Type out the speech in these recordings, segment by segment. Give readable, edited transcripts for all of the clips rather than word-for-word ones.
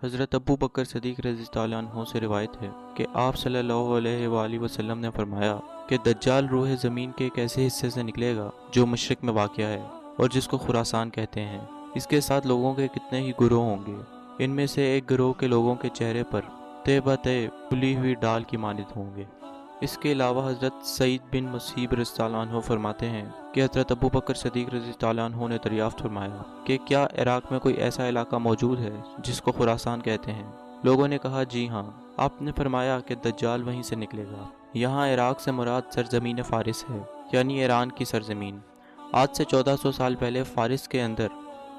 حضرت ابو بکر صدیق رضی اللہ عنہ سے روایت ہے کہ آپ صلی اللہ علیہ وآلہ وسلم نے فرمایا کہ دجال روح زمین کے ایک ایسے حصے سے نکلے گا جو مشرق میں واقع ہے اور جس کو خراسان کہتے ہیں۔ اس کے ساتھ لوگوں کے کتنے ہی گروہ ہوں گے۔ ان میں سے ایک گروہ کے لوگوں کے چہرے پر تے بتے پھلی ہوئی ڈال کی مانند ہوں گے۔ اس کے علاوہ حضرت سعید بن مسیب رضی اللہ عنہ فرماتے ہیں کہ حضرت ابو بکر صدیق رضی اللہ عنہ نے دریافت فرمایا کہ کیا عراق میں کوئی ایسا علاقہ موجود ہے جس کو خراسان کہتے ہیں؟ لوگوں نے کہا جی ہاں۔ آپ نے فرمایا کہ دجال وہیں سے نکلے گا۔ یہاں عراق سے مراد سرزمین فارس ہے، یعنی ایران کی سرزمین۔ آج سے 1400 سال پہلے فارس کے اندر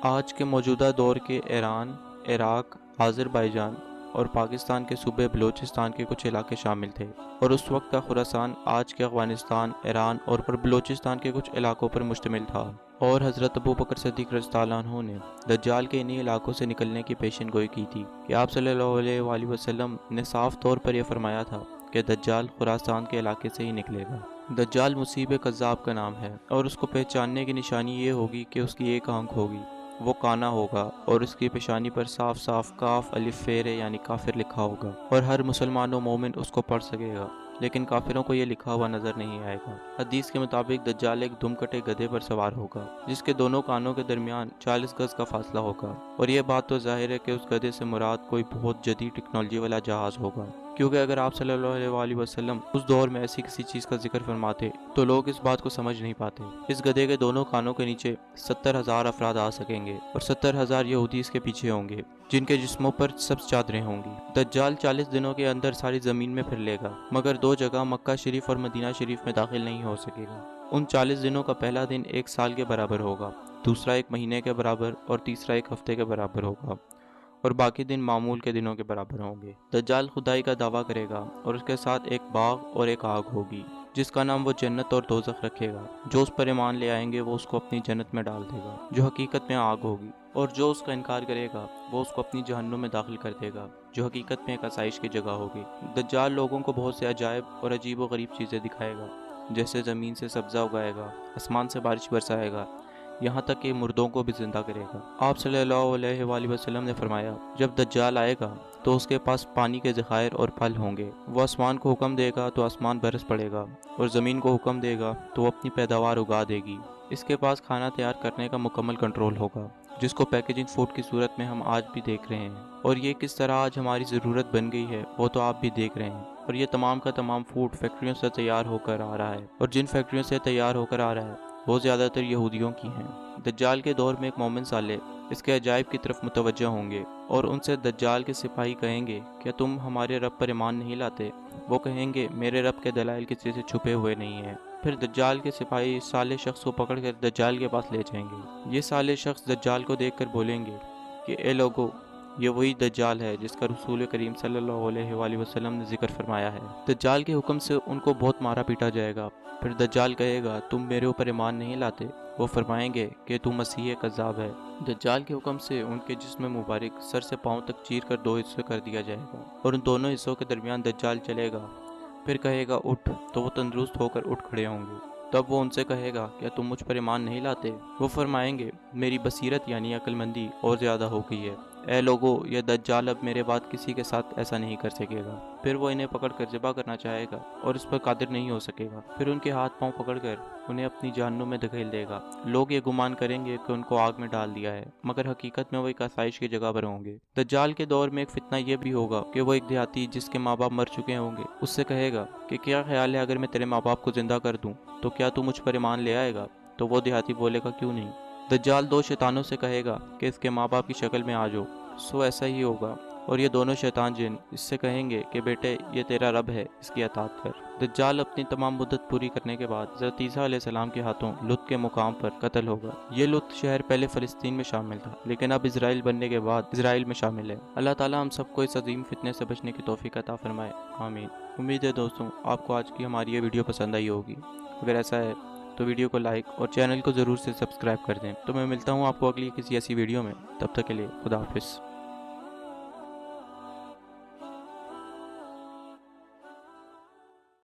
آج کے موجودہ دور کے ایران، عراق، آذربائیجان اور پاکستان کے صوبے بلوچستان کے کچھ علاقے شامل تھے، اور اس وقت کا خراسان آج کے افغانستان، ایران اور بلوچستان کے کچھ علاقوں پر مشتمل تھا۔ اور حضرت ابو بکر صدیق رضی اللہ عنہ نے دجال کے انہی علاقوں سے نکلنے کی پیشن گوئی کی تھی کہ آپ صلی اللہ علیہ وآلہ وسلم نے صاف طور پر یہ فرمایا تھا کہ دجال خراسان کے علاقے سے ہی نکلے گا۔ دجال مصیب کذاب کا نام ہے، اور اس کو پہچاننے کی نشانی یہ ہوگی کہ اس کی ایک آنکھ ہوگی، وہ کانا ہوگا، اور اس کی پیشانی پر صاف صاف کاف الف فیر یعنی کافر لکھا ہوگا، اور ہر مسلمان و مومن اس کو پڑھ سکے گا، لیکن کافروں کو یہ لکھا ہوا نظر نہیں آئے گا۔ حدیث کے مطابق دجال ایک دم کٹے گدھے پر سوار ہوگا جس کے دونوں کانوں کے درمیان 40 گز کا فاصلہ ہوگا، اور یہ بات تو ظاہر ہے کہ اس گدھے سے مراد کوئی بہت جدید ٹیکنالوجی والا جہاز ہوگا، کیونکہ اگر آپ صلی اللہ علیہ وآلہ وسلم اس دور میں ایسی کسی چیز کا ذکر فرماتے تو لوگ اس بات کو سمجھ نہیں پاتے۔ اس گدھے کے دونوں کانوں کے نیچے 70,000 افراد آ سکیں گے، اور 70,000 یہودی اس کے پیچھے ہوں گے جن کے جسموں پر سبز چادریں ہوں گی۔ دجال 40 دنوں کے اندر ساری زمین میں پھر لے گا، مگر 2 جگہ مکہ شریف اور مدینہ شریف میں داخل نہیں ہو سکے گا۔ ان 40 دنوں کا پہلا دن 1 سال کے برابر ہوگا، دوسرا 1 مہینے کے برابر، اور تیسرا 1 ہفتے کے برابر ہوگا، اور باقی دن معمول کے دنوں کے برابر ہوں گے۔ دجال خدائی کا دعویٰ کرے گا، اور اس کے ساتھ ایک باغ اور ایک آگ ہوگی جس کا نام وہ جنت اور دوزخ رکھے گا۔ جو اس پر ایمان لے آئیں گے وہ اس کو اپنی جنت میں ڈال دے گا جو حقیقت میں آگ ہوگی، اور جو اس کا انکار کرے گا وہ اس کو اپنی جہنم میں داخل کر دے گا جو حقیقت میں ایک آسائش کی جگہ ہوگی۔ دجال لوگوں کو بہت سے عجائب اور عجیب و غریب چیزیں دکھائے گا، جیسے زمین سے سبزہ اگائے گا، آسمان سے بارش برسائے گا، یہاں تک کہ مردوں کو بھی زندہ کرے گا۔ آپ صلی اللہ علیہ وآلہ وسلم نے فرمایا جب دجال آئے گا تو اس کے پاس پانی کے ذخائر اور پھل ہوں گے۔ وہ آسمان کو حکم دے گا تو آسمان برس پڑے گا، اور زمین کو حکم دے گا تو وہ اپنی پیداوار اگا دے گی۔ اس کے پاس کھانا تیار کرنے کا مکمل کنٹرول ہوگا، جس کو پیکیجنگ فوڈ کی صورت میں ہم آج بھی دیکھ رہے ہیں، اور یہ کس طرح آج ہماری ضرورت بن گئی ہے وہ تو آپ بھی دیکھ رہے ہیں۔ اور یہ تمام کا تمام فوڈ فیکٹریوں سے تیار ہو کر آ رہا ہے، اور جن فیکٹریوں سے تیار ہو کر آ رہا ہے وہ زیادہ تر یہودیوں کی ہیں۔ دجال کے دور میں ایک مومن صالح اس کے عجائب کی طرف متوجہ ہوں گے، اور ان سے دجال کے سپاہی کہیں گے کیا تم ہمارے رب پر ایمان نہیں لاتے؟ وہ کہیں گے میرے رب کے دلائل کسی سے چھپے ہوئے نہیں ہیں۔ پھر دجال کے سپاہی اس صالح شخص کو پکڑ کر دجال کے پاس لے جائیں گے۔ یہ صالح شخص دجال کو دیکھ کر بولیں گے کہ اے لوگو، یہ وہی دجال ہے جس کا رسول کریم صلی اللہ علیہ وآلہ وسلم نے ذکر فرمایا ہے۔ دجال کے حکم سے ان کو بہت مارا پیٹا جائے گا۔ پھر دجال کہے گا تم میرے اوپر ایمان نہیں لاتے؟ وہ فرمائیں گے کہ تو مسیح کذاب ہے۔ دجال کے حکم سے ان کے جسم مبارک سر سے پاؤں تک چیر کر 2 حصے کر دیا جائے گا، اور ان دونوں حصوں کے درمیان دجال چلے گا۔ پھر کہے گا اٹھ، تو وہ تندرست ہو کر اٹھ کھڑے ہوں گے۔ تب وہ ان سے کہے گا کیا تم مجھ پر ایمان نہیں لاتے؟ وہ فرمائیں گے میری بصیرت یعنی عقل مندی اور زیادہ ہو گئی ہے۔ اے لوگو، یہ دجال اب میرے بعد کسی کے ساتھ ایسا نہیں کر سکے گا۔ پھر وہ انہیں پکڑ کر ذبح کرنا چاہے گا اور اس پر قادر نہیں ہو سکے گا۔ پھر ان کے ہاتھ پاؤں پکڑ کر انہیں اپنی جہنم میں دھکیل دے گا۔ لوگ یہ گمان کریں گے کہ ان کو آگ میں ڈال دیا ہے، مگر حقیقت میں وہ ایک آسائش کی جگہ پر ہوں گے۔ دجال کے دور میں ایک فتنہ یہ بھی ہوگا کہ وہ ایک دیہاتی جس کے ماں باپ مر چکے ہوں گے اس سے کہے گا کہ کیا خیال ہے اگر میں تیرے ماں باپ کو زندہ کر دوں تو کیا تو مجھ پر ایمان لے آئے گا؟ تو وہ دیہاتی بولے گا کیوں نہیں۔ دجال 2 شیطانوں سے کہے گا کہ اس کے ماں باپ کی شکل میں آ جاؤ، سو ایسا ہی ہوگا، اور یہ دونوں شیطان جن اس سے کہیں گے کہ بیٹے یہ تیرا رب ہے، اس کی اطاعت کر۔ دجال اپنی تمام مدت پوری کرنے کے بعد حضرت عیسیٰ علیہ السلام کے ہاتھوں لط کے مقام پر قتل ہوگا۔ یہ لط شہر پہلے فلسطین میں شامل تھا، لیکن اب اسرائیل بننے کے بعد اسرائیل میں شامل ہے۔ اللہ تعالیٰ ہم سب کو اس عظیم فتنے سے بچنے کی توفیق عطا فرمائے، آمین۔ امید ہے دوستوں آپ کو آج کی ہماری یہ ویڈیو پسند آئی ہوگی۔ اگر ایسا ہے تو ویڈیو کو لائک اور چینل کو ضرور سے سبسکرائب کر دیں۔ تو میں ملتا ہوں آپ کو اگلی کسی ایسی ویڈیو میں، تب تک کے لیے خدا حافظ۔